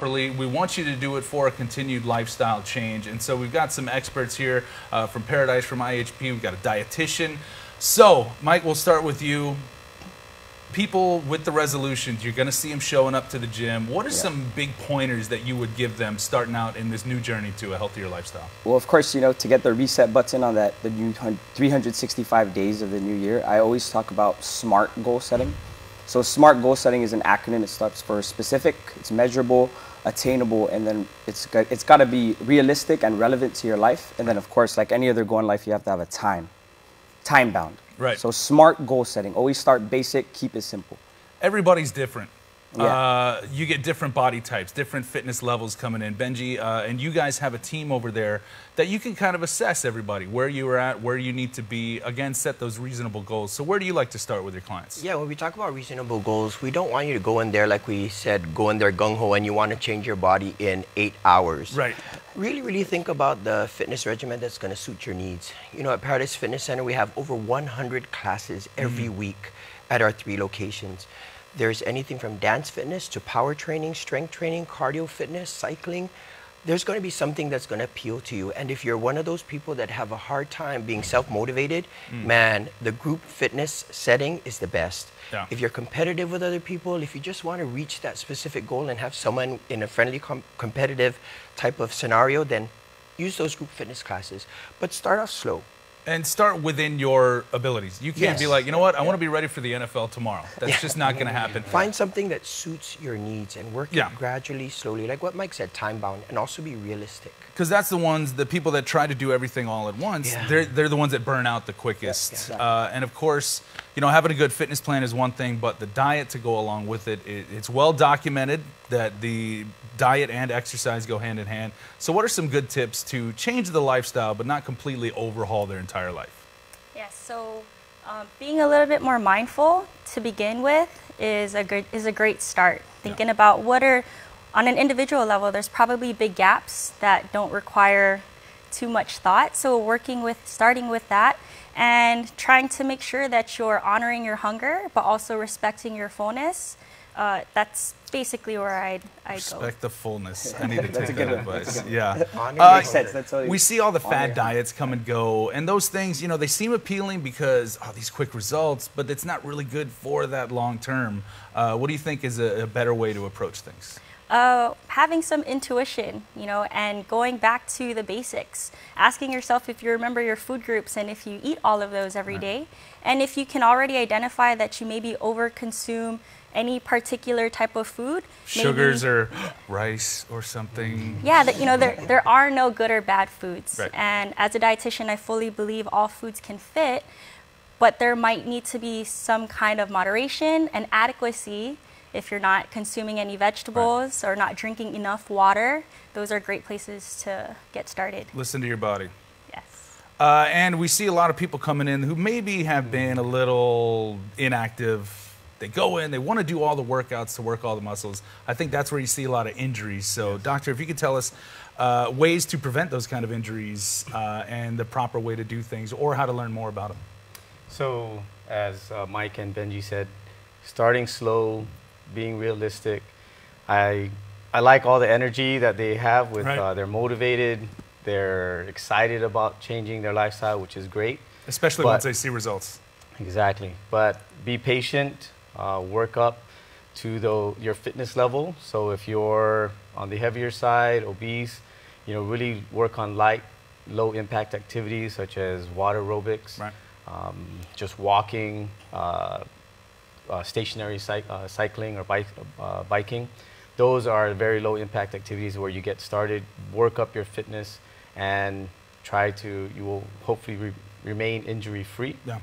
properly. We want you to do it for a continued lifestyle change. And so we've got some experts here from Paradise, from IHP. We've got a dietitian. So, Mike, we'll start with you. People with the resolutions, you're going to see them showing up to the gym. What are some big pointers that you would give them starting out in this new journey to a healthier lifestyle? Well, of course, you know, to get the reset button on that, the new 365 days of the new year, I always talk about SMART goal setting. So SMART goal setting is an acronym. It stands for specific, it's measurable, attainable, and then it's got to be realistic and relevant to your life. And then, of course, like any other goal in life, you have to have a time bound. Right. So SMART goal setting. Always start basic, keep it simple. Everybody's different. Yeah. You get different body types, different fitness levels coming in. Benji, and you guys have a team over there that you can kind of assess everybody, where you are at, where you need to be, again, set those reasonable goals. So where do you like to start with your clients? Yeah, when we talk about reasonable goals, we don't want you to go in there, like we said, go in there gung-ho and you want to change your body in 8 hours. Right. Really think about the fitness regimen that's going to suit your needs. You know, at Paradise Fitness Center, we have over 100 classes every week at our 3 locations. There's anything from dance fitness to power training, strength training, cardio fitness, cycling. There's going to be something that's going to appeal to you. And if you're one of those people that have a hard time being self-motivated, man, the group fitness setting is the best. Yeah. If you're competitive with other people, if you just want to reach that specific goal and have someone in a friendly, competitive type of scenario, then use those group fitness classes. But start off slow. And start within your abilities. You can't be like, you know what, I want to be ready for the NFL tomorrow. That's just not going to happen. Find something that suits your needs and work it gradually, slowly. Like what Mike said, time-bound, and also be realistic. Because that's the people that try to do everything all at once, they're the ones that burn out the quickest. And of course, you know, having a good fitness plan is one thing, but the diet to go along with it, it's well documented that the diet and exercise go hand in hand. So what are some good tips to change the lifestyle but not completely overhaul their entire life? Yes, so being a little bit more mindful to begin with is a great start. Thinking about what are, on an individual level, there's probably big gaps that don't require too much thought. So starting with that and trying to make sure that you're honoring your hunger but also respecting your fullness. That's basically where I'd go. Respect the fullness. I need to take that advice. We see all the fad diets come and go, and those things, you know, they seem appealing because, these quick results, but it's not really good for that long term. What do you think is a better way to approach things? Having some intuition, you know, and going back to the basics. Asking yourself if you remember your food groups and if you eat all of those every day. And if you can already identify that you maybe overconsume any particular type of food. Sugars or rice or something. Yeah, you know, there are no good or bad foods. Right. And as a dietitian, I fully believe all foods can fit, but there might need to be some kind of moderation and adequacy. If you're not consuming any vegetables or not drinking enough water, those are great places to get started. Listen to your body. Yes. And we see a lot of people coming in who maybe have been a little inactive. They go in, they want to do all the workouts to work all the muscles. I think that's where you see a lot of injuries. So, doctor, if you could tell us ways to prevent those kind of injuries and the proper way to do things or how to learn more about them. So, as Mike and Benji said, starting slow, being realistic. I like all the energy that they have with they're motivated, they're excited about changing their lifestyle, which is great. Especially once they see results. Exactly. But be patient, work up to your fitness level. So if you're on the heavier side, obese, you know, really work on light, low impact activities such as water aerobics, just walking, stationary cycling or biking. Those are very low impact activities where you get started, work up your fitness, and you will hopefully remain injury free. Yeah.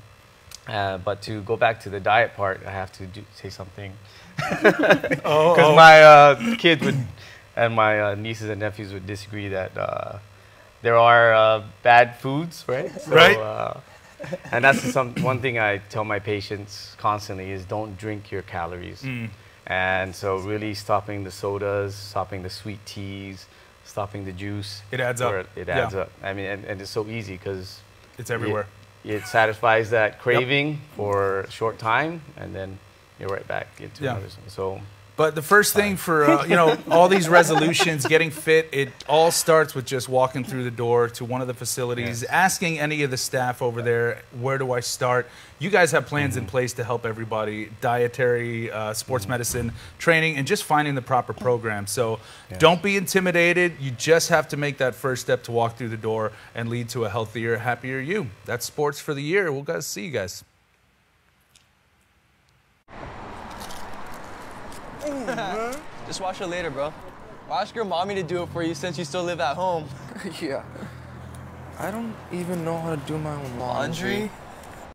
But to go back to the diet part, I have to say something. Because my kids and my nieces and nephews would disagree that there are bad foods, right? So, and that's one thing I tell my patients constantly is don't drink your calories. And so really stopping the sodas, stopping the sweet teas, stopping the juice. It adds up. It adds up. I mean, and it's so easy because it's everywhere. It satisfies that craving for a short time, and then you're right back into another. So But the first thing for, you know, all these resolutions, getting fit, it all starts with just walking through the door to one of the facilities, asking any of the staff over there, where do I start? You guys have plans in place to help everybody, dietary, sports medicine, training, and just finding the proper program. So don't be intimidated. You just have to make that first step to walk through the door and lead to a healthier, happier you. That's sports for the year. We'll see you guys. Just wash it later, bro. Ask your mommy to do it for you since you still live at home. Yeah. I don't even know how to do my own laundry. Laundry?